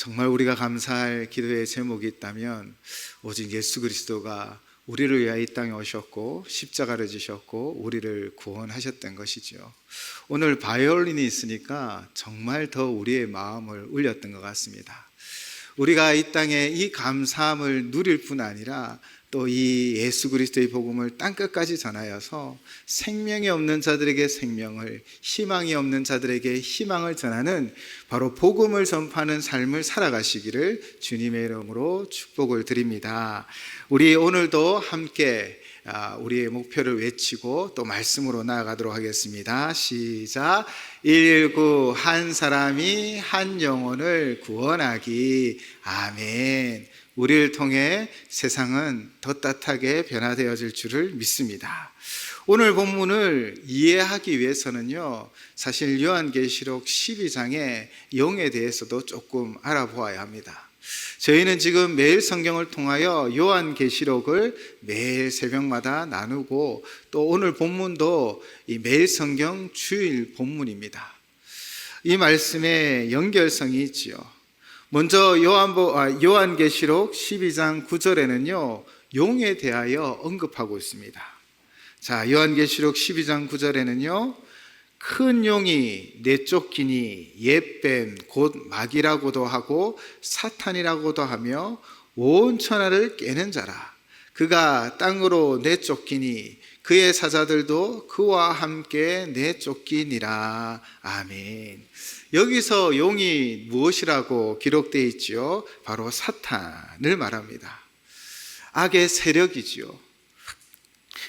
정말 우리가 감사할 기도의 제목이 있다면 오직 예수 그리스도가 우리를 위하여 이 땅에 오셨고 십자가를 지셨고 우리를 구원하셨던 것이죠. 오늘 바이올린이 있으니까 정말 더 우리의 마음을 울렸던 것 같습니다. 우리가 이 땅에 이 감사함을 누릴 뿐 아니라 또 이 예수 그리스도의 복음을 땅끝까지 전하여서 생명이 없는 자들에게 생명을, 희망이 없는 자들에게 희망을 전하는 바로 복음을 전파하는 삶을 살아가시기를 주님의 이름으로 축복을 드립니다. 우리 오늘도 함께 우리의 목표를 외치고 또 말씀으로 나아가도록 하겠습니다. 시작. 119 한 사람이 한 영혼을 구원하기. 아멘. 우리를 통해 세상은 더 따뜻하게 변화되어질 줄을 믿습니다. 오늘 본문을 이해하기 위해서는요, 사실 요한계시록 12장의 영에 대해서도 조금 알아보아야 합니다. 저희는 지금 매일 성경을 통하여 요한계시록을 매일 새벽마다 나누고 또 오늘 본문도 이 매일 성경 주일 본문입니다. 이 말씀에 연결성이 있지요. 먼저 요한계시록 12장 9절에는요 용에 대하여 언급하고 있습니다. 자, 요한계시록 12장 9절에는요 큰 용이 내쫓기니 옛뱀 곧 마귀라고도 하고 사탄이라고도 하며 온 천하를 깨는 자라. 그가 땅으로 내쫓기니 그의 사자들도 그와 함께 내쫓기니라. 아멘. 여기서 용이 무엇이라고 기록되어 있지요? 바로 사탄을 말합니다. 악의 세력이지요.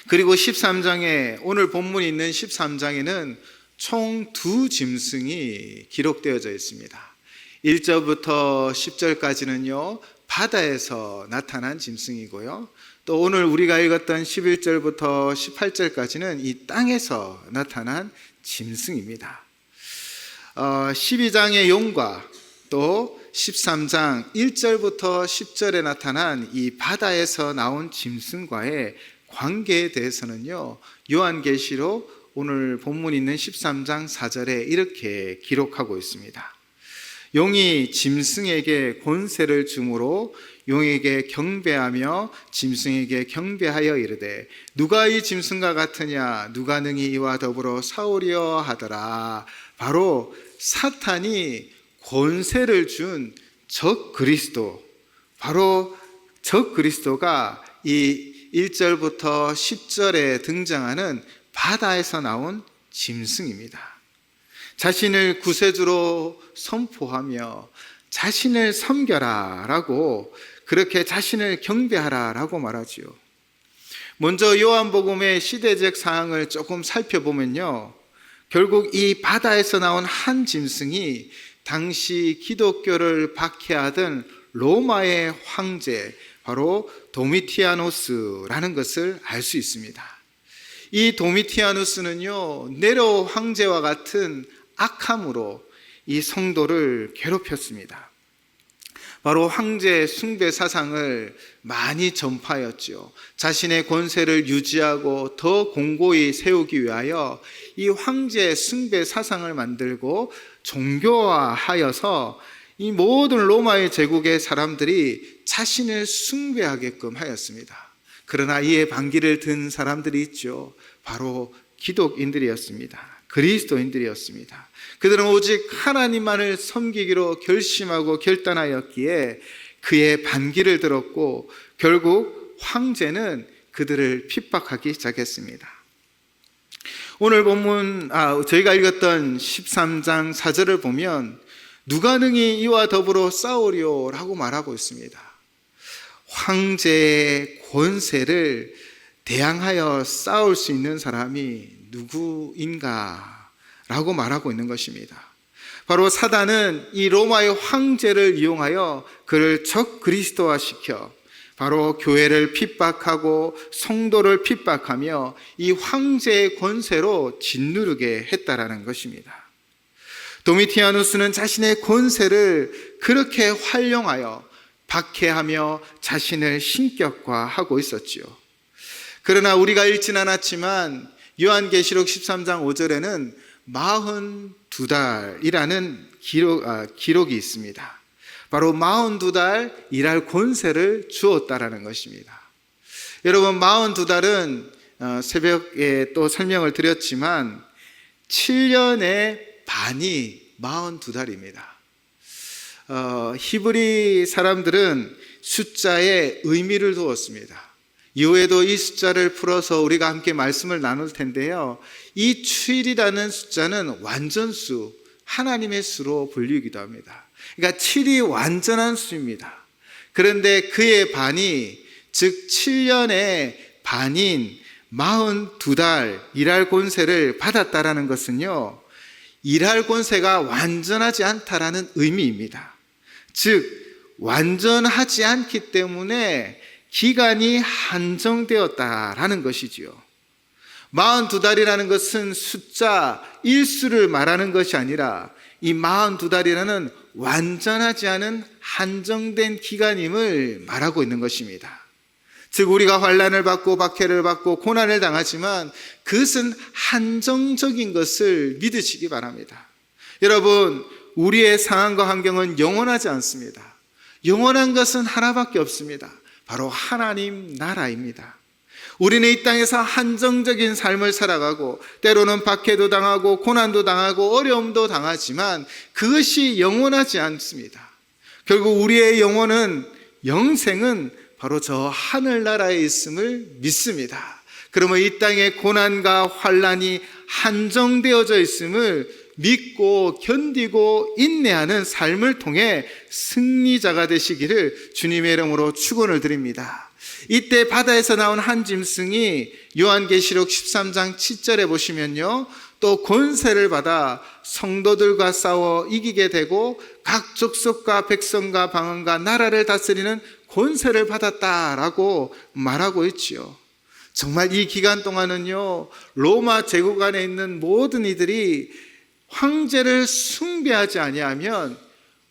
그리고 13장에 오늘 본문이 있는 13장에는 총 두 짐승이 기록되어져 있습니다. 1절부터 10절까지는요 바다에서 나타난 짐승이고요, 또 오늘 우리가 읽었던 11절부터 18절까지는 이 땅에서 나타난 짐승입니다. 12장의 용과 또 13장 1절부터 10절에 나타난 이 바다에서 나온 짐승과의 관계에 대해서는요 요한계시록 오늘 본문 있는 13장 4절에 이렇게 기록하고 있습니다. 용이 짐승에게 권세를 주므로 용에게 경배하며 짐승에게 경배하여 이르되 누가 이 짐승과 같으냐, 누가 능히 이와 더불어 싸우려 하더라. 바로 사탄이 권세를 준 적 그리스도, 바로 적 그리스도가 이 1절부터 10절에 등장하는 바다에서 나온 짐승입니다. 자신을 구세주로 선포하며 자신을 섬겨라 라고, 그렇게 자신을 경배하라 라고 말하지요. 먼저 요한복음의 시대적 상황을 조금 살펴보면요, 결국 이 바다에서 나온 한 짐승이 당시 기독교를 박해하던 로마의 황제, 바로 도미티아누스라는 것을 알 수 있습니다. 이 도미티아누스는요 네로 황제와 같은 악함으로 이 성도를 괴롭혔습니다. 바로 황제 숭배 사상을 많이 전파하였죠. 자신의 권세를 유지하고 더 공고히 세우기 위하여 이 황제 숭배 사상을 만들고 종교화하여서 이 모든 로마의 제국의 사람들이 자신을 숭배하게끔 하였습니다. 그러나 이에 반기를 든 사람들이 있죠. 바로 기독인들이었습니다. 그리스도인들이었습니다. 그들은 오직 하나님만을 섬기기로 결심하고 결단하였기에 그의 반기를 들었고 결국 황제는 그들을 핍박하기 시작했습니다. 오늘 본문 저희가 읽었던 13장 4절을 보면 누가 능히 이와 더불어 싸우리요 라고 말하고 있습니다. 황제의 권세를 대항하여 싸울 수 있는 사람이 누구인가 라고 말하고 있는 것입니다. 바로 사단은 이 로마의 황제를 이용하여 그를 적 그리스도화시켜 바로 교회를 핍박하고 성도를 핍박하며 이 황제의 권세로 짓누르게 했다라는 것입니다. 도미티아누스는 자신의 권세를 그렇게 활용하여 박해하며 자신을 신격화하고 있었지요. 그러나 우리가 읽진 않았지만 요한계시록 13장 5절에는 42달이라는 기록이 있습니다. 바로 42달 일할 권세를 주었다라는 것입니다. 여러분, 42달은 새벽에 또 설명을 드렸지만 7년의 반이 42달입니다. 히브리 사람들은 숫자에 의미를 두었습니다. 이후에도 이 숫자를 풀어서 우리가 함께 말씀을 나눌 텐데요. 이 7이라는 숫자는 완전수, 하나님의 수로 불리기도 합니다. 그러니까 7이 완전한 수입니다. 그런데 그의 반이, 즉 7년의 반인 42달 일할 권세를 받았다라는 것은요, 일할 권세가 완전하지 않다라는 의미입니다. 즉 완전하지 않기 때문에 기간이 한정되었다라는 것이지요. 42달이라는 것은 숫자 일수를 말하는 것이 아니라 이 42달이라는 완전하지 않은 한정된 기간임을 말하고 있는 것입니다. 즉 우리가 환난을 받고 박해를 받고 고난을 당하지만 그것은 한정적인 것을 믿으시기 바랍니다. 여러분, 우리의 상황과 환경은 영원하지 않습니다. 영원한 것은 하나밖에 없습니다. 바로 하나님 나라입니다. 우리는 이 땅에서 한정적인 삶을 살아가고 때로는 박해도 당하고 고난도 당하고 어려움도 당하지만 그것이 영원하지 않습니다. 결국 우리의 영생은 바로 저 하늘나라에 있음을 믿습니다. 그러면 이 땅의 고난과 환난이 한정되어져 있음을 믿고 견디고 인내하는 삶을 통해 승리자가 되시기를 주님의 이름으로 축원을 드립니다. 이때 바다에서 나온 한 짐승이 요한계시록 13장 7절에 보시면요, 또 권세를 받아 성도들과 싸워 이기게 되고 각 족속과 백성과 방언과 나라를 다스리는 권세를 받았다라고 말하고 있지요. 정말 이 기간 동안은요, 로마 제국 안에 있는 모든 이들이 황제를 숭배하지 아니하면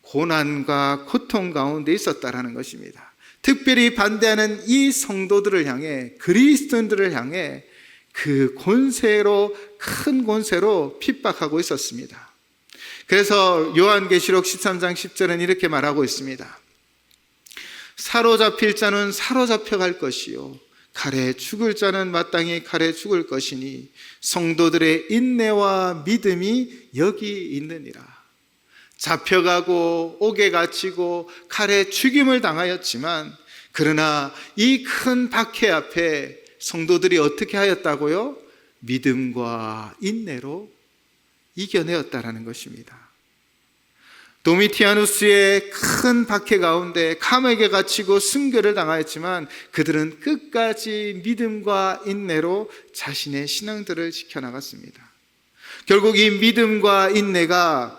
고난과 고통 가운데 있었다라는 것입니다. 특별히 반대하는 이 성도들을 향해, 그리스도인들을 향해 그 권세로, 큰 권세로 핍박하고 있었습니다. 그래서 요한계시록 13장 10절은 이렇게 말하고 있습니다. 사로잡힐 자는 사로잡혀 갈 것이요 칼에 죽을 자는 마땅히 칼에 죽을 것이니 성도들의 인내와 믿음이 여기 있느니라. 잡혀가고 옥에 갇히고 칼에 죽임을 당하였지만 그러나 이 큰 박해 앞에 성도들이 어떻게 하였다고요? 믿음과 인내로 이겨내었다라는 것입니다. 도미티아누스의 큰 박해 가운데 감옥에 갇히고 순교를 당하였지만 그들은 끝까지 믿음과 인내로 자신의 신앙들을 지켜나갔습니다. 결국 이 믿음과 인내가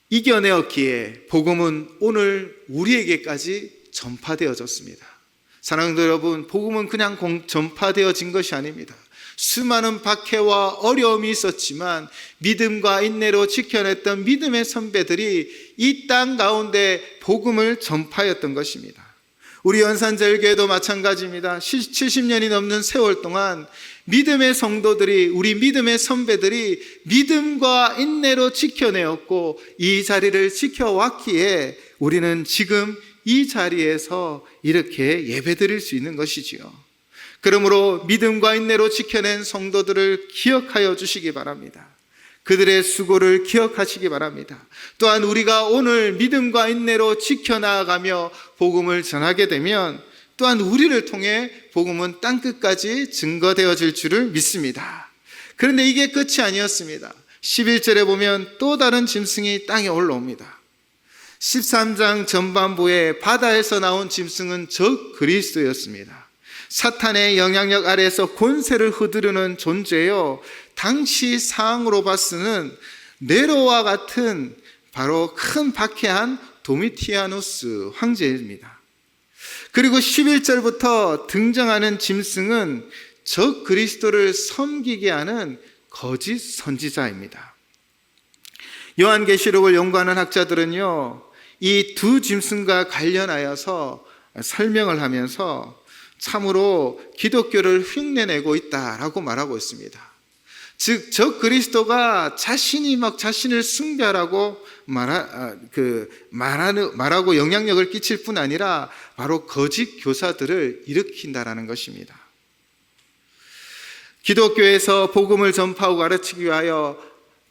이겨내었기에 복음은 오늘 우리에게까지 전파되어졌습니다. 사랑하는 여러분, 복음은 그냥 전파되어진 것이 아닙니다. 수많은 박해와 어려움이 있었지만 믿음과 인내로 지켜냈던 믿음의 선배들이 이 땅 가운데 복음을 전파했던 것입니다. 우리 연산제일교회도 마찬가지입니다. 70년이 넘는 세월 동안 믿음의 성도들이, 우리 믿음의 선배들이 믿음과 인내로 지켜내었고 이 자리를 지켜왔기에 우리는 지금 이 자리에서 이렇게 예배드릴 수 있는 것이지요. 그러므로 믿음과 인내로 지켜낸 성도들을 기억하여 주시기 바랍니다. 그들의 수고를 기억하시기 바랍니다. 또한 우리가 오늘 믿음과 인내로 지켜나가며 복음을 전하게 되면 또한 우리를 통해 복음은 땅끝까지 증거되어질 줄을 믿습니다. 그런데 이게 끝이 아니었습니다. 11절에 보면 또 다른 짐승이 땅에 올라옵니다. 13장 전반부에 바다에서 나온 짐승은 적 그리스도였습니다. 사탄의 영향력 아래에서 권세를 흐르는 존재요, 당시 상황으로 봤으는 네로와 같은 바로 큰 박해한 도미티아누스 황제입니다. 그리고 11절부터 등장하는 짐승은 적 그리스도를 섬기게 하는 거짓 선지자입니다. 요한계시록을 연구하는 학자들은요, 이 두 짐승과 관련하여서 설명을 하면서 참으로 기독교를 흉내내고 있다라고 말하고 있습니다. 즉, 저 그리스도가 자신이 막 자신을 숭배하라고 말하고 영향력을 끼칠 뿐 아니라 바로 거짓 교사들을 일으킨다라는 것입니다. 기독교에서 복음을 전파하고 가르치기 위하여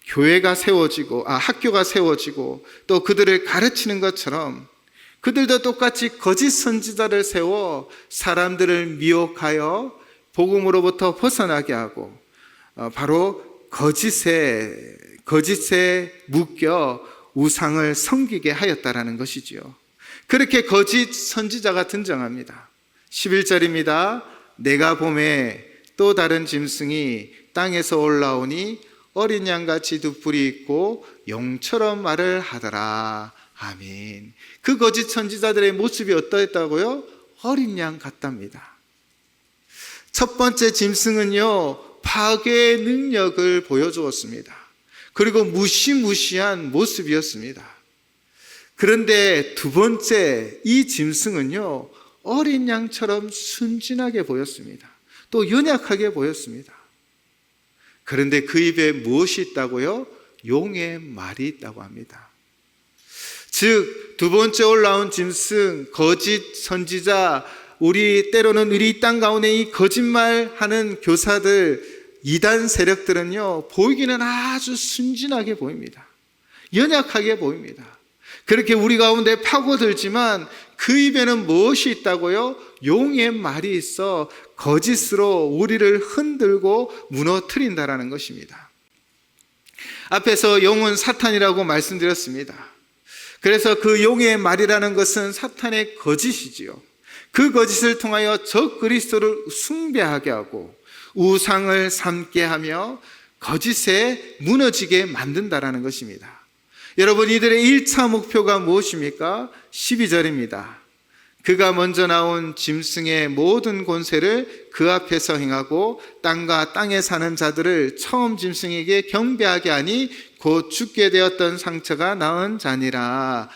학교가 세워지고 또 그들을 가르치는 것처럼 그들도 똑같이 거짓 선지자를 세워 사람들을 미혹하여 복음으로부터 벗어나게 하고 바로 거짓에 묶여 우상을 섬기게 하였다라는 것이지요. 그렇게 거짓 선지자가 등장합니다. 11절입니다. 내가 봄에 또 다른 짐승이 땅에서 올라오니 어린 양같이 두 뿔이 있고 용처럼 말을 하더라. 아멘. 그 거짓 선지자들의 모습이 어떠했다고요? 어린 양 같답니다. 첫 번째 짐승은요, 파괴의 능력을 보여주었습니다. 그리고 무시무시한 모습이었습니다. 그런데 두 번째 이 짐승은요, 어린 양처럼 순진하게 보였습니다. 또 연약하게 보였습니다. 그런데 그 입에 무엇이 있다고요? 용의 말이 있다고 합니다. 즉, 두 번째 올라온 짐승, 거짓 선지자, 때로는 우리 땅 가운데 이 거짓말하는 교사들, 이단 세력들은요, 보이기는 아주 순진하게 보입니다. 연약하게 보입니다. 그렇게 우리 가운데 파고들지만 그 입에는 무엇이 있다고요? 용의 말이 있어 거짓으로 우리를 흔들고 무너뜨린다라는 것입니다. 앞에서 용은 사탄이라고 말씀드렸습니다. 그래서 그 용의 말이라는 것은 사탄의 거짓이지요. 그 거짓을 통하여 적 그리스도를 숭배하게 하고 우상을 삼게 하며 거짓에 무너지게 만든다라는 것입니다. 여러분, 이들의 1차 목표가 무엇입니까? 12절입니다. 그가 먼저 나온 짐승의 모든 권세를 그 앞에서 행하고 땅과 땅에 사는 자들을 처음 짐승에게 경배하게 하니 곧 죽게 되었던 상처가 나은 자니라.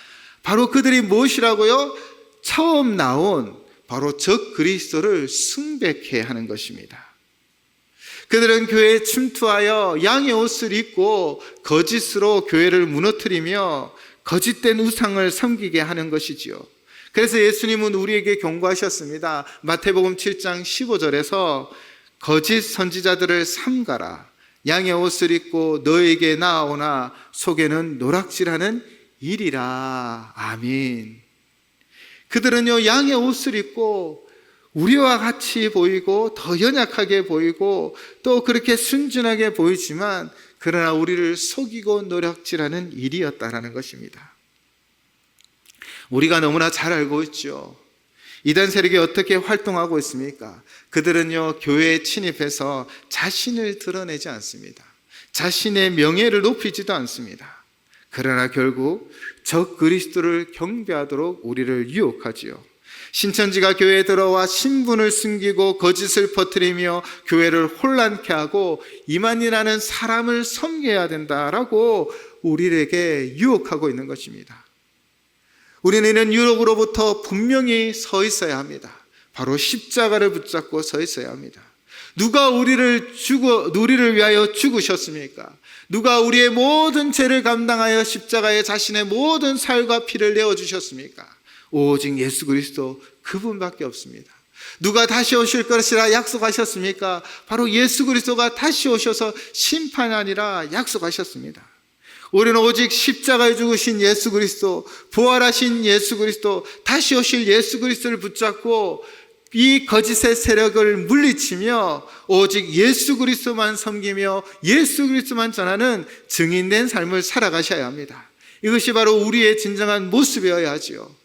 바로 그들이 무엇이라고요? 처음 나온 바로 적 그리스도를 숭배케 하는 것입니다. 그들은 교회에 침투하여 양의 옷을 입고 거짓으로 교회를 무너뜨리며 거짓된 우상을 섬기게 하는 것이지요. 그래서 예수님은 우리에게 경고하셨습니다. 마태복음 7장 15절에서 거짓 선지자들을 삼가라. 양의 옷을 입고 너에게 나아오나 속에는 노락질하는 일이라. 아멘. 그들은요, 양의 옷을 입고 우리와 같이 보이고 더 연약하게 보이고 또 그렇게 순진하게 보이지만 그러나 우리를 속이고 노력질하는 일이었다라는 것입니다. 우리가 너무나 잘 알고 있죠. 이단 세력이 어떻게 활동하고 있습니까? 그들은요, 교회에 침입해서 자신을 드러내지 않습니다. 자신의 명예를 높이지도 않습니다. 그러나 결국 적 그리스도를 경배하도록 우리를 유혹하지요. 신천지가 교회에 들어와 신분을 숨기고 거짓을 퍼뜨리며 교회를 혼란케 하고 이만이라는 사람을 섬겨야 된다라고 우리에게 유혹하고 있는 것입니다. 우리는 이런 유혹으로부터 분명히 서 있어야 합니다. 바로 십자가를 붙잡고 서 있어야 합니다. 누가 우리를 위하여 죽으셨습니까? 누가 우리의 모든 죄를 감당하여 십자가에 자신의 모든 살과 피를 내어주셨습니까? 오직 예수 그리스도 그분밖에 없습니다. 누가 다시 오실 것이라 약속하셨습니까? 바로 예수 그리스도가 다시 오셔서 심판하니라 약속하셨습니다. 우리는 오직 십자가에 죽으신 예수 그리스도, 부활하신 예수 그리스도, 다시 오실 예수 그리스도를 붙잡고 이 거짓의 세력을 물리치며 오직 예수 그리스도만 섬기며 예수 그리스도만 전하는 증인된 삶을 살아가셔야 합니다. 이것이 바로 우리의 진정한 모습이어야 하지요.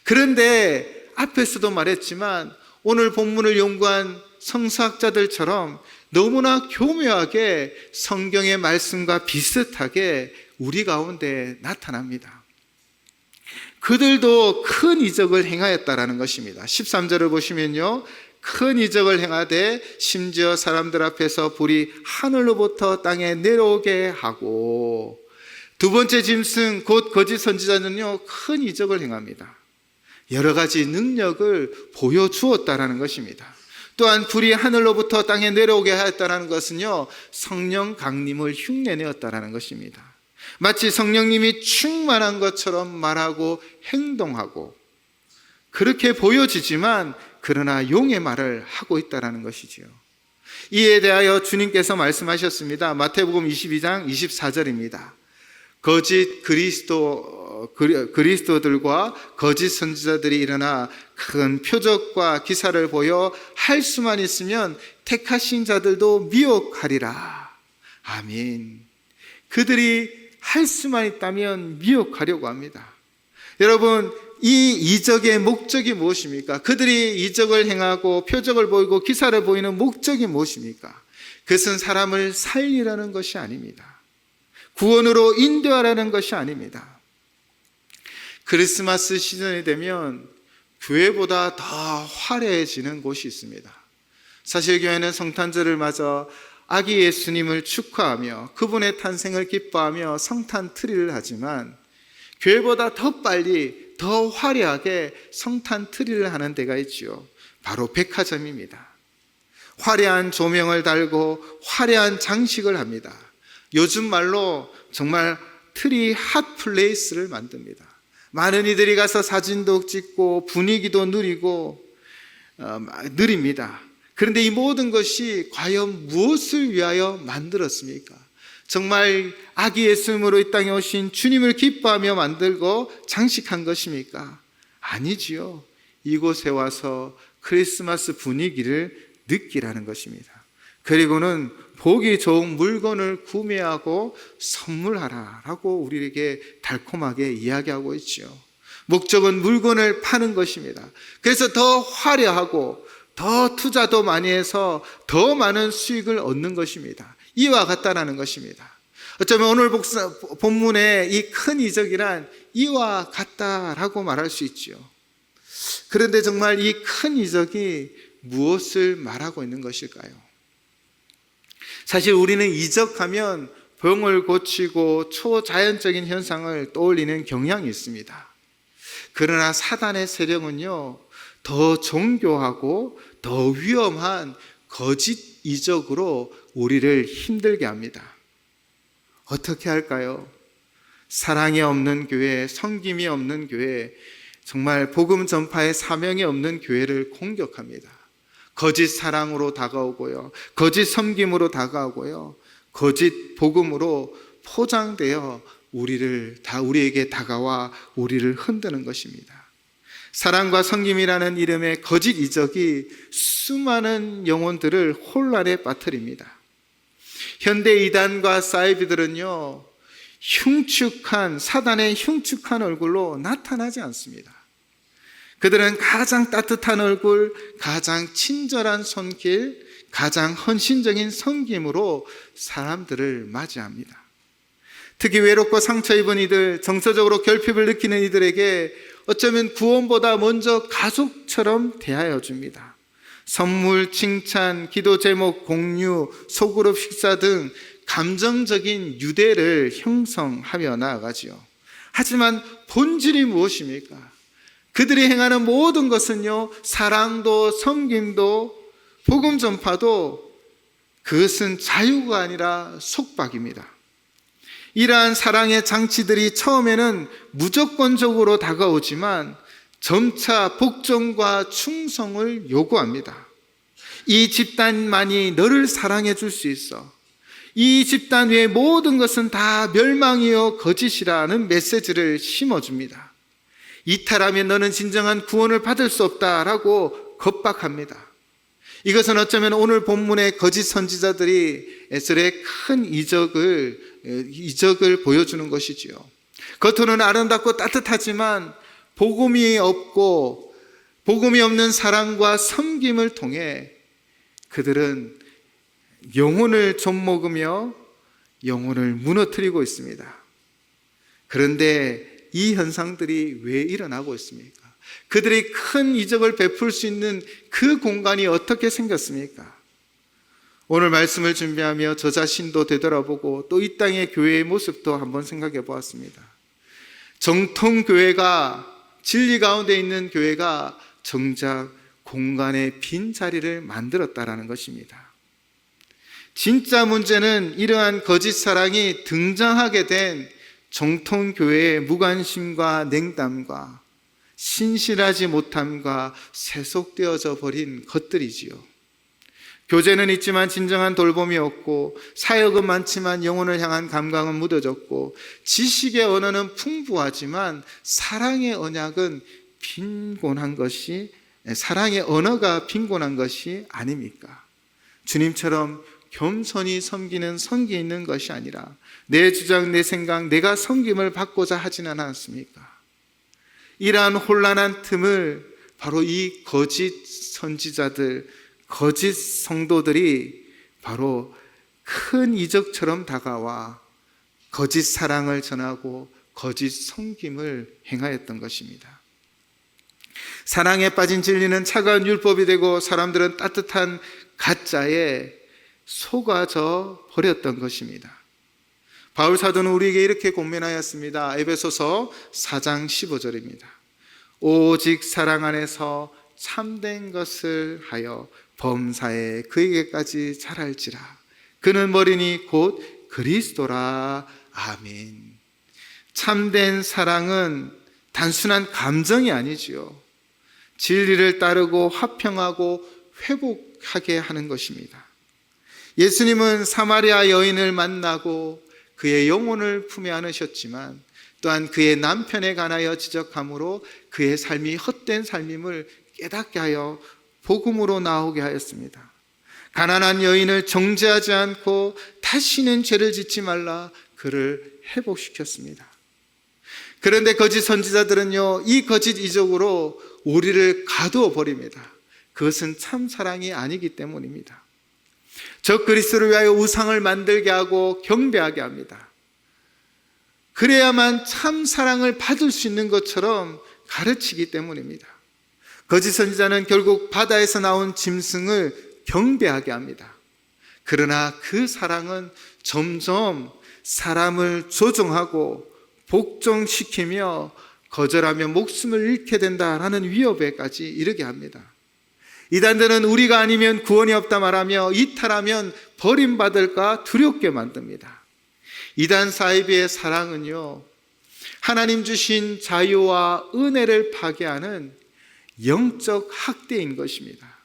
그런데 앞에서도 말했지만 오늘 본문을 연구한 성서학자들처럼 너무나 교묘하게 성경의 말씀과 비슷하게 우리 가운데 나타납니다. 그들도 큰 이적을 행하였다라는 것입니다. 13절을 보시면요, 큰 이적을 행하되 심지어 사람들 앞에서 불이 하늘로부터 땅에 내려오게 하고, 두 번째 짐승 곧 거짓 선지자는요, 큰 이적을 행합니다. 여러 가지 능력을 보여주었다라는 것입니다. 또한 불이 하늘로부터 땅에 내려오게 하였다는 것은요, 성령 강림을 흉내내었다는 것입니다. 마치 성령님이 충만한 것처럼 말하고 행동하고 그렇게 보여지지만 그러나 용의 말을 하고 있다는 것이지요. 이에 대하여 주님께서 말씀하셨습니다. 마태복음 22장 24절입니다. 거짓 그리스도들과 거짓 선지자들이 일어나 큰 표적과 기사를 보여 할 수만 있으면 택하신 자들도 미혹하리라. 아멘. 그들이 할 수만 있다면 미혹하려고 합니다. 여러분, 이 이적의 목적이 무엇입니까? 그들이 이적을 행하고 표적을 보이고 기사를 보이는 목적이 무엇입니까? 그것은 사람을 살리라는 것이 아닙니다. 구원으로 인도하라는 것이 아닙니다. 크리스마스 시즌이 되면 교회보다 더 화려해지는 곳이 있습니다. 사실 교회는 성탄절을 맞아 아기 예수님을 축하하며 그분의 탄생을 기뻐하며 성탄 트리를 하지만 교회보다 더 빨리 더 화려하게 성탄 트리를 하는 데가 있지요. 바로 백화점입니다. 화려한 조명을 달고 화려한 장식을 합니다. 요즘 말로 정말 트리 핫플레이스를 만듭니다. 많은 이들이 가서 사진도 찍고 분위기도 누립니다. 그런데 이 모든 것이 과연 무엇을 위하여 만들었습니까? 정말 아기 예수님으로 이 땅에 오신 주님을 기뻐하며 만들고 장식한 것입니까? 아니지요. 이곳에 와서 크리스마스 분위기를 느끼라는 것입니다. 그리고는 보기 좋은 물건을 구매하고 선물하라라고 우리에게 달콤하게 이야기하고 있지요. 목적은 물건을 파는 것입니다. 그래서 더 화려하고 더 투자도 많이 해서 더 많은 수익을 얻는 것입니다. 이와 같다라는 것입니다. 어쩌면 오늘 본문의 이 큰 이적이란 이와 같다라고 말할 수 있지요. 그런데 정말 이 큰 이적이 무엇을 말하고 있는 것일까요? 사실 우리는 이적하면 병을 고치고 초자연적인 현상을 떠올리는 경향이 있습니다. 그러나 사단의 세력은요, 더 정교하고 더 위험한 거짓 이적으로 우리를 힘들게 합니다. 어떻게 할까요? 사랑이 없는 교회, 섬김이 없는 교회, 정말 복음 전파의 사명이 없는 교회를 공격합니다. 거짓 사랑으로 다가오고요, 거짓 섬김으로 다가오고요, 거짓 복음으로 포장되어 우리에게 다가와 우리를 흔드는 것입니다. 사랑과 섬김이라는 이름의 거짓 이적이 수많은 영혼들을 혼란에 빠뜨립니다. 현대 이단과 사이비들은요, 사단의 흉측한 얼굴로 나타나지 않습니다. 그들은 가장 따뜻한 얼굴, 가장 친절한 손길, 가장 헌신적인 섬김으로 사람들을 맞이합니다. 특히 외롭고 상처 입은 이들, 정서적으로 결핍을 느끼는 이들에게 어쩌면 구원보다 먼저 가족처럼 대하여 줍니다. 선물, 칭찬, 기도 제목, 공유, 소그룹 식사 등 감정적인 유대를 형성하며 나아가지요. 하지만 본질이 무엇입니까? 그들이 행하는 모든 것은요, 사랑도 섬김도 복음 전파도 그것은 자유가 아니라 속박입니다. 이러한 사랑의 장치들이 처음에는 무조건적으로 다가오지만 점차 복종과 충성을 요구합니다. 이 집단만이 너를 사랑해 줄 수 있어. 이 집단 외의 모든 것은 다 멸망이요 거짓이라는 메시지를 심어줍니다. 이탈하면 너는 진정한 구원을 받을 수 없다라고 겁박합니다. 이것은 어쩌면 오늘 본문의 거짓 선지자들이 에스겔의 큰 이적을 보여주는 것이지요. 겉으로는 아름답고 따뜻하지만 복음이 없는 사랑과 섬김을 통해 그들은 영혼을 좀먹으며 영혼을 무너뜨리고 있습니다. 그런데 이 현상들이 왜 일어나고 있습니까? 그들이 큰 이적을 베풀 수 있는 그 공간이 어떻게 생겼습니까? 오늘 말씀을 준비하며 저 자신도 되돌아보고 또 이 땅의 교회의 모습도 한번 생각해 보았습니다. 정통 교회가, 진리 가운데 있는 교회가 정작 공간의 빈자리를 만들었다라는 것입니다. 진짜 문제는 이러한 거짓 사랑이 등장하게 된 정통교회의 무관심과 냉담과 신실하지 못함과 세속되어져 버린 것들이지요. 교제는 있지만 진정한 돌봄이 없고, 사역은 많지만 영혼을 향한 감각은 무뎌졌고, 지식의 언어는 풍부하지만 사랑의 언약은 빈곤한 것이, 사랑의 언어가 빈곤한 것이 아닙니까? 주님처럼 겸손히 섬기는 성기 있는 것이 아니라 내 주장, 내 생각, 내가 섬김을 받고자 하지는 않았습니까? 이러한 혼란한 틈을 바로 이 거짓 선지자들, 거짓 성도들이 바로 큰 이적처럼 다가와 거짓 사랑을 전하고 거짓 섬김을 행하였던 것입니다. 사랑에 빠진 진리는 차가운 율법이 되고 사람들은 따뜻한 가짜에 속아져 버렸던 것입니다. 바울 사도는 우리에게 이렇게 권면하였습니다. 에베소서 4장 15절입니다. 오직 사랑 안에서 참된 것을 하여 범사에 그에게까지 자랄지라. 그는 머리니 곧 그리스도라. 아멘. 참된 사랑은 단순한 감정이 아니지요. 진리를 따르고 화평하고 회복하게 하는 것입니다. 예수님은 사마리아 여인을 만나고 그의 영혼을 품에 안으셨지만 또한 그의 남편에 관하여 지적함으로 그의 삶이 헛된 삶임을 깨닫게 하여 복음으로 나오게 하였습니다. 가난한 여인을 정죄하지 않고 다시는 죄를 짓지 말라 그를 회복시켰습니다. 그런데 거짓 선지자들은요, 이 거짓 이적으로 우리를 가두어 버립니다. 그것은 참 사랑이 아니기 때문입니다. 적 그리스도를 위하여 우상을 만들게 하고 경배하게 합니다. 그래야만 참 사랑을 받을 수 있는 것처럼 가르치기 때문입니다. 거짓 선지자는 결국 바다에서 나온 짐승을 경배하게 합니다. 그러나 그 사랑은 점점 사람을 조종하고 복종시키며 거절하며 목숨을 잃게 된다라는 위협에까지 이르게 합니다. 이단들은 우리가 아니면 구원이 없다 말하며 이탈하면 버림받을까 두렵게 만듭니다. 이단 사이비의 사랑은요, 하나님 주신 자유와 은혜를 파괴하는 영적 학대인 것입니다.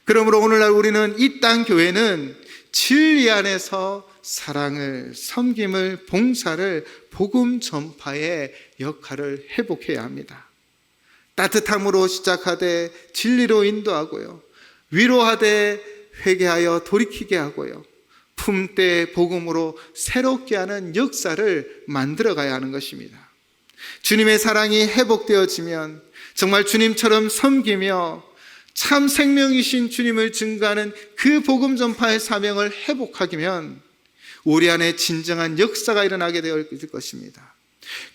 그러므로 오늘날 우리는 이 땅 교회는 진리 안에서 사랑을, 섬김을, 봉사를, 복음 전파의 역할을 회복해야 합니다. 따뜻함으로 시작하되 진리로 인도하고요, 위로하되 회개하여 돌이키게 하고요, 품때 복음으로 새롭게 하는 역사를 만들어가야 하는 것입니다. 주님의 사랑이 회복되어지면 정말 주님처럼 섬기며 참 생명이신 주님을 증거하는 그 복음 전파의 사명을 회복하기면 우리 안에 진정한 역사가 일어나게 되어 있을 것입니다.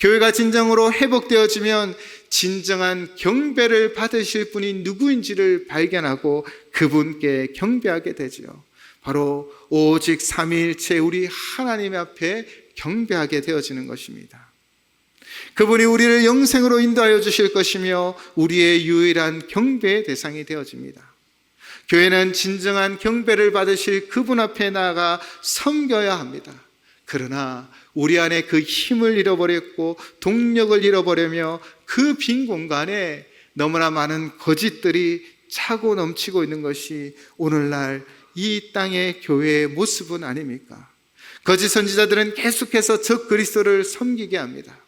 교회가 진정으로 회복되어지면 진정한 경배를 받으실 분이 누구인지를 발견하고 그분께 경배하게 되죠. 바로 오직 삼위일체 우리 하나님 앞에 경배하게 되어지는 것입니다. 그분이 우리를 영생으로 인도하여 주실 것이며 우리의 유일한 경배의 대상이 되어집니다. 교회는 진정한 경배를 받으실 그분 앞에 나아가 섬겨야 합니다. 그러나 우리 안에 그 힘을 잃어버렸고 동력을 잃어버리며 그 빈 공간에 너무나 많은 거짓들이 차고 넘치고 있는 것이 오늘날 이 땅의 교회의 모습은 아닙니까? 거짓 선지자들은 계속해서 적 그리스도를 섬기게 합니다.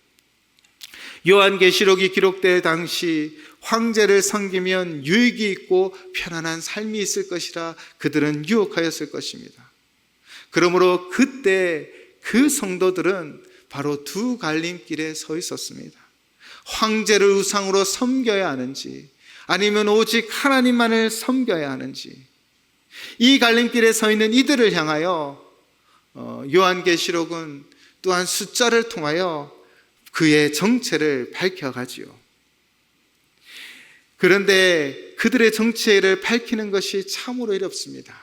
요한계시록이 기록될 당시 황제를 섬기면 유익이 있고 편안한 삶이 있을 것이라 그들은 유혹하였을 것입니다. 그러므로 그때 그 성도들은 바로 두 갈림길에 서 있었습니다. 황제를 우상으로 섬겨야 하는지 아니면 오직 하나님만을 섬겨야 하는지, 이 갈림길에 서 있는 이들을 향하여 요한계시록은 또한 숫자를 통하여 그의 정체를 밝혀가지요. 그런데 그들의 정체를 밝히는 것이 참으로 어렵습니다.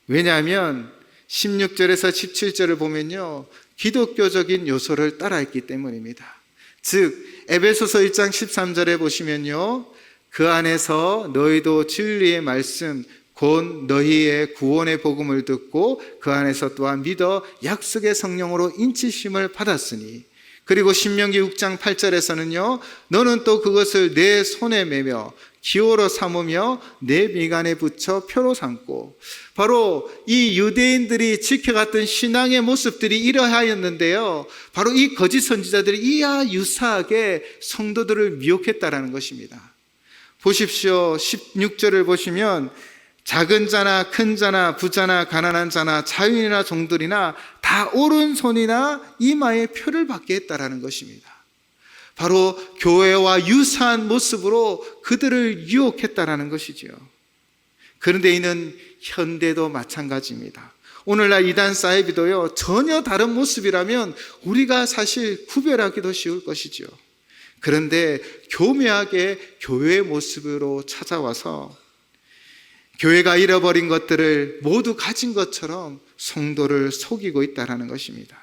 왜냐하면 16절에서 17절을 보면요, 기독교적인 요소를 따라했기 때문입니다. 즉 에베소서 1장 13절에 보시면요, 그 안에서 너희도 진리의 말씀 곧 너희의 구원의 복음을 듣고 그 안에서 또한 믿어 약속의 성령으로 인치심을 받았으니, 그리고 신명기 6장 8절에서는요 너는 또 그것을 내 손에 매며 기호로 삼으며 내 미간에 붙여 표로 삼고, 바로 이 유대인들이 지켜갔던 신앙의 모습들이 이러하였는데요, 바로 이 거짓 선지자들이 이와 유사하게 성도들을 미혹했다라는 것입니다. 보십시오. 16절을 보시면 작은 자나 큰 자나 부자나 가난한 자나 자유인이나 종들이나 다 오른손이나 이마에 표를 받게 했다라는 것입니다. 바로 교회와 유사한 모습으로 그들을 유혹했다라는 것이지요. 그런데 이는 현대도 마찬가지입니다. 오늘날 이단 사이비도요 전혀 다른 모습이라면 우리가 사실 구별하기도 쉬울 것이지요. 그런데 교묘하게 교회의 모습으로 찾아와서 교회가 잃어버린 것들을 모두 가진 것처럼 성도를 속이고 있다는 것입니다.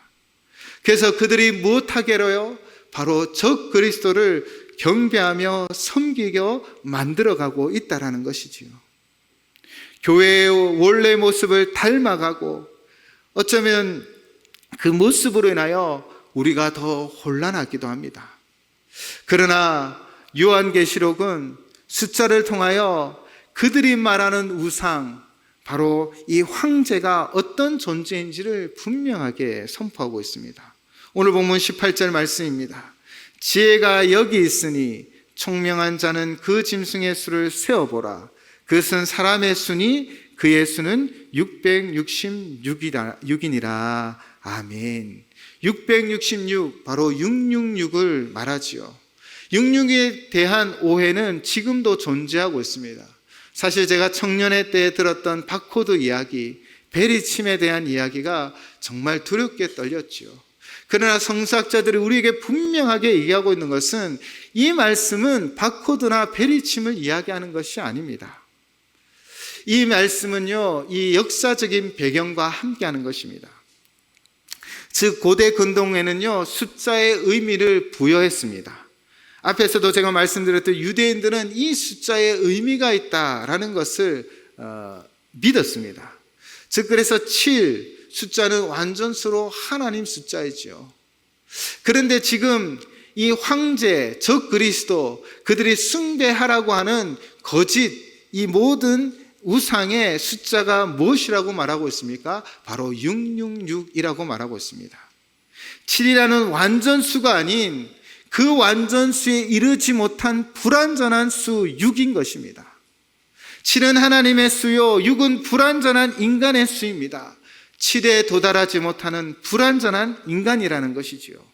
그래서 그들이 무엇하게로요? 바로 적 그리스도를 경배하며 섬기며 만들어가고 있다는 것이지요. 교회의 원래 모습을 닮아가고 어쩌면 그 모습으로 인하여 우리가 더 혼란하기도 합니다. 그러나 요한계시록은 숫자를 통하여 그들이 말하는 우상, 바로 이 황제가 어떤 존재인지를 분명하게 선포하고 있습니다. 오늘 본문 18절 말씀입니다. 지혜가 여기 있으니 총명한 자는 그 짐승의 수를 세어보라. 그것은 사람의 수니 그의 수는 666이니라. 아멘. 666, 바로 666을 말하지요. 666에 대한 오해는 지금도 존재하고 있습니다. 사실 제가 청년회 때 들었던 바코드 이야기, 베리침에 대한 이야기가 정말 두렵게 떨렸지요. 그러나 성서학자들이 우리에게 분명하게 얘기하고 있는 것은 이 말씀은 바코드나 베리침을 이야기하는 것이 아닙니다. 이 말씀은요, 이 역사적인 배경과 함께하는 것입니다. 즉 고대 근동에는요 숫자의 의미를 부여했습니다. 앞에서도 제가 말씀드렸던 유대인들은 이 숫자에 의미가 있다라는 것을 믿었습니다. 즉 그래서 7 숫자는 완전수로 하나님 숫자이지요. 그런데 지금 이 황제 적 그리스도, 그들이 숭배하라고 하는 거짓 이 모든 우상의 숫자가 무엇이라고 말하고 있습니까? 바로 666이라고 말하고 있습니다. 7이라는 완전수가 아닌 그 완전수에 이르지 못한 불완전한 수 6인 것입니다. 7은 하나님의 수요, 6은 불완전한 인간의 수입니다. 7에 도달하지 못하는 불완전한 인간이라는 것이지요.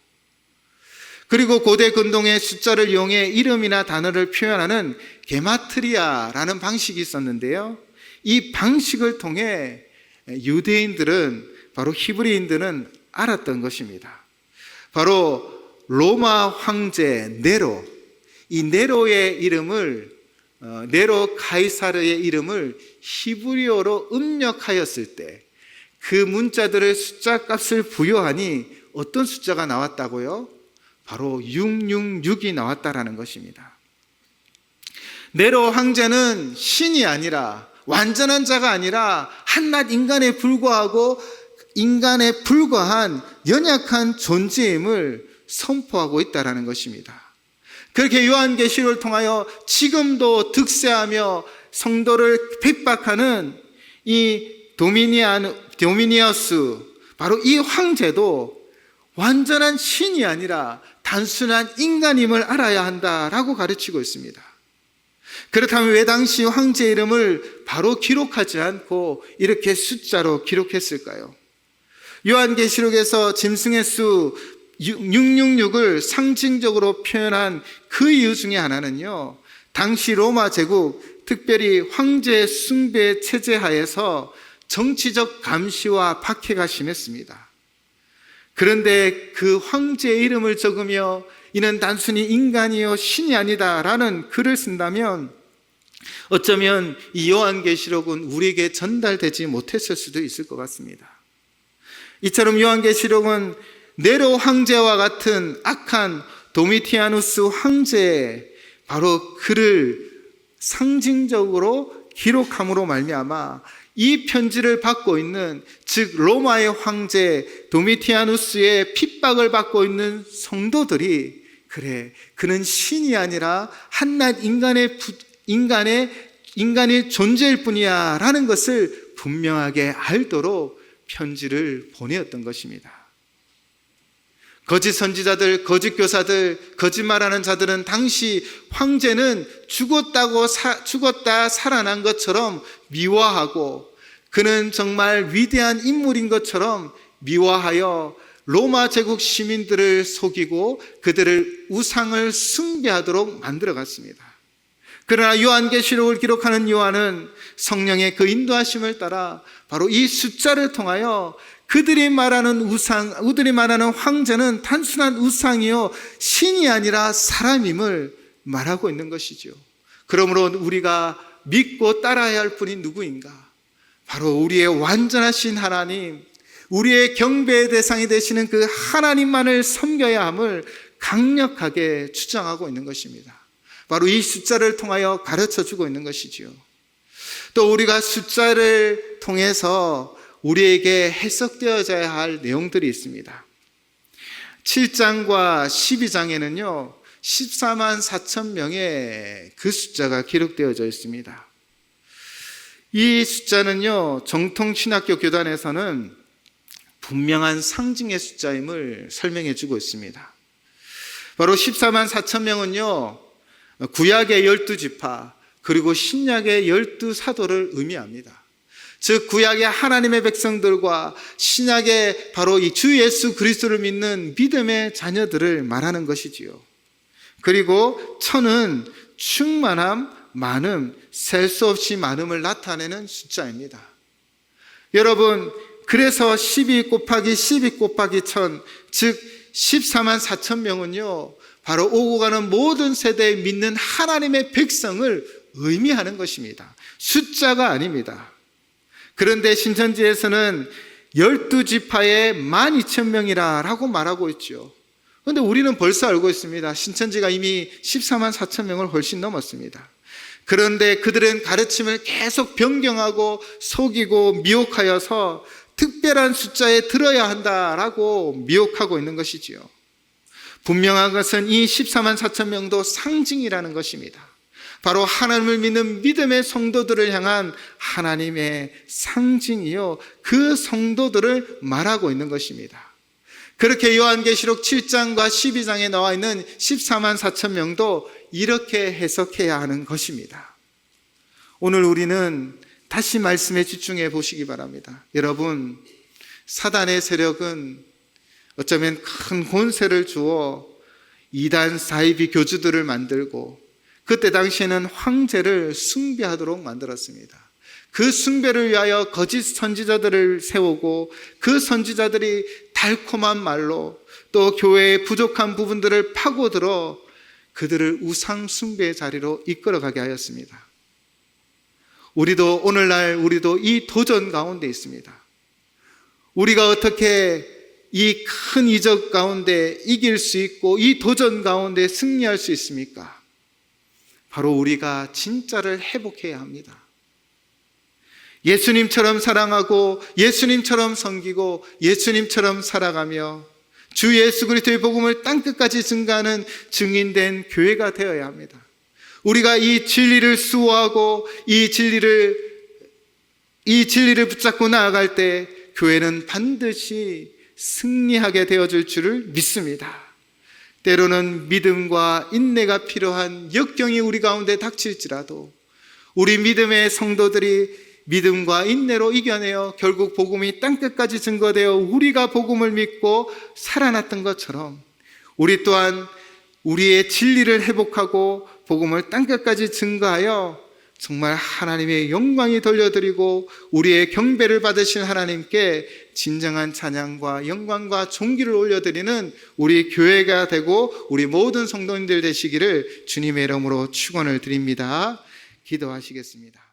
그리고 고대 근동의 숫자를 이용해 이름이나 단어를 표현하는 게마트리아라는 방식이 있었는데요, 이 방식을 통해 유대인들은, 바로 히브리인들은 알았던 것입니다. 바로 로마 황제 네로, 이 네로의 이름을, 네로 가이사르의 이름을 히브리어로 음력하였을 때 그 문자들의 숫자 값을 부여하니 어떤 숫자가 나왔다고요? 바로 666이 나왔다라는 것입니다. 네로 황제는 신이 아니라, 완전한 자가 아니라 한낱 인간에 불과하고 인간에 불과한 연약한 존재임을 선포하고 있다라는 것입니다. 그렇게 요한계시록을 통하여 지금도 득세하며 성도를 핍박하는 이 도미니어스, 바로 이 황제도 완전한 신이 아니라 단순한 인간임을 알아야 한다라고 가르치고 있습니다. 그렇다면 왜 당시 황제 이름을 바로 기록하지 않고 이렇게 숫자로 기록했을까요? 요한계시록에서 짐승의 수 666을 상징적으로 표현한 그 이유 중에 하나는요, 당시 로마 제국, 특별히 황제 숭배 체제 하에서 정치적 감시와 박해가 심했습니다. 그런데 그 황제의 이름을 적으며 이는 단순히 인간이요 신이 아니다라는 글을 쓴다면 어쩌면 이 요한계시록은 우리에게 전달되지 못했을 수도 있을 것 같습니다. 이처럼 요한계시록은 네로 황제와 같은 악한 도미티아누스 황제의 바로 그를 상징적으로 기록함으로 말미암아 이 편지를 받고 있는, 즉 로마의 황제 도미티아누스의 핍박을 받고 있는 성도들이, 그래, 그는 신이 아니라 한낱 인간의 존재일 뿐이야 라는 것을 분명하게 알도록 편지를 보내었던 것입니다. 거짓 선지자들, 거짓 교사들, 거짓말하는 자들은 당시 황제는 죽었다 살아난 것처럼 미화하고, 그는 정말 위대한 인물인 것처럼 미화하여 로마 제국 시민들을 속이고 그들을 우상을 숭배하도록 만들어갔습니다. 그러나 요한계시록을 기록하는 요한은 성령의 그 인도하심을 따라 바로 이 숫자를 통하여 그들이 말하는 황제는 단순한 우상이요 신이 아니라 사람임을 말하고 있는 것이죠. 그러므로 우리가 믿고 따라야 할 분이 누구인가? 바로 우리의 완전하신 하나님, 우리의 경배의 대상이 되시는 그 하나님만을 섬겨야 함을 강력하게 주장하고 있는 것입니다. 바로 이 숫자를 통하여 가르쳐주고 있는 것이지요. 또 우리가 숫자를 통해서 우리에게 해석되어져야 할 내용들이 있습니다. 7장과 12장에는요 14만 4천 명의 그 숫자가 기록되어져 있습니다. 이 숫자는요 정통신학교 교단에서는 분명한 상징의 숫자임을 설명해 주고 있습니다. 바로 14만 4천 명은요 구약의 12지파 그리고 신약의 12사도를 의미합니다. 즉 구약의 하나님의 백성들과 신약의 바로 이 주 예수 그리스도를 믿는 믿음의 자녀들을 말하는 것이지요. 그리고 천은 충만함, 많음, 셀 수 없이 많음을 나타내는 숫자입니다. 여러분, 그래서 12 곱하기 12 곱하기 1000, 즉 14만 4천 명은요 바로 오고 가는 모든 세대에 믿는 하나님의 백성을 의미하는 것입니다. 숫자가 아닙니다. 그런데 신천지에서는 12지파에 12,000명이라고 말하고 있죠. 그런데 우리는 벌써 알고 있습니다. 신천지가 이미 14만 4천 명을 훨씬 넘었습니다. 그런데 그들은 가르침을 계속 변경하고 속이고 미혹하여서 특별한 숫자에 들어야 한다라고 미혹하고 있는 것이지요. 분명한 것은 이 14만 4천 명도 상징이라는 것입니다. 바로 하나님을 믿는 믿음의 성도들을 향한 하나님의 상징이요 그 성도들을 말하고 있는 것입니다. 그렇게 요한계시록 7장과 12장에 나와 있는 14만 4천 명도 이렇게 해석해야 하는 것입니다. 오늘 우리는 다시 말씀에 집중해 보시기 바랍니다. 여러분, 사단의 세력은 어쩌면 큰 권세를 주어 이단 사이비 교주들을 만들고 그때 당시에는 황제를 숭배하도록 만들었습니다. 그 숭배를 위하여 거짓 선지자들을 세우고 그 선지자들이 달콤한 말로 또 교회의 부족한 부분들을 파고들어 그들을 우상 숭배의 자리로 이끌어가게 하였습니다. 오늘날 우리도 이 도전 가운데 있습니다. 우리가 어떻게 이 큰 이적 가운데 이길 수 있고 이 도전 가운데 승리할 수 있습니까? 바로 우리가 진짜를 회복해야 합니다. 예수님처럼 사랑하고 예수님처럼 섬기고 예수님처럼 살아가며 주 예수 그리스도의 복음을 땅끝까지 증가하는 증인된 교회가 되어야 합니다. 우리가 이 진리를 수호하고 이 진리를 붙잡고 나아갈 때 교회는 반드시 승리하게 되어질 줄을 믿습니다. 때로는 믿음과 인내가 필요한 역경이 우리 가운데 닥칠지라도 우리 믿음의 성도들이 믿음과 인내로 이겨내어 결국 복음이 땅끝까지 증거되어 우리가 복음을 믿고 살아났던 것처럼 우리 또한 우리의 진리를 회복하고 복음을 땅끝까지 증거하여 정말 하나님의 영광이 돌려드리고 우리의 경배를 받으신 하나님께 진정한 찬양과 영광과 존귀를 올려드리는 우리 교회가 되고 우리 모든 성도님들 되시기를 주님의 이름으로 축원을 드립니다. 기도하시겠습니다.